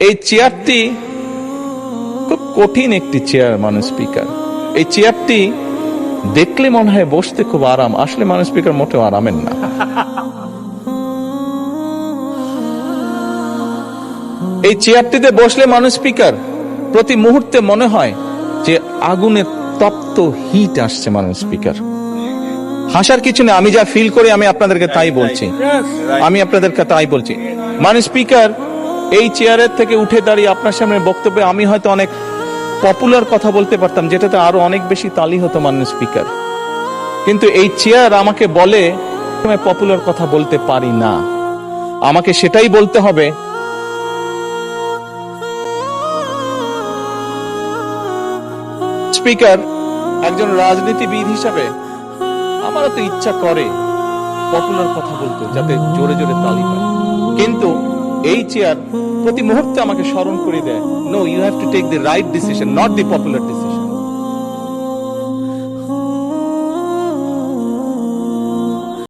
এই চেয়ারটি খুব কঠিন একটি চেয়ার, মাননীয় স্পিকার। এই চেয়ারটি দেখলে মনে হয় বসতে খুব আরাম, আসলে মাননীয় স্পিকার মোটেও আরামের না। এই চেয়ারটিতে বসলে মাননীয় স্পিকার প্রতি মুহূর্তে মনে হয় যে আগুনের তপ্ত হিট আসছে। মাননীয় স্পিকার, হাসার কিছু নেই, আমি যা ফিল করি আমি আপনাদেরকে তাই বলছি। মাননীয় স্পিকার, এই চেয়ারের থেকে উঠে দাঁড়িয়ে আপনার সামনে বক্তব্যে আমি হয়তো অনেক পপুলার কথা বলতে পারতাম, যেটাতে আরো অনেক বেশি তালি হতো মাননীয় স্পিকার। কিন্তু এই চেয়ার আমাকে বলে আমি পপুলার কথা বলতে পারি না, আমাকে সেটাই বলতে হবে। স্পিকার, একজন রাজনীতিবিদ হিসাবে আমারও তো ইচ্ছা করে পপুলার কথা বলতে, যাতে জোরে জোরে তালি পায়, কিন্তু এই চেয়ার প্রতি মুহূর্তে আমাকে স্মরণ করে দেয়, no, you have to take the right decision, not the popular decision.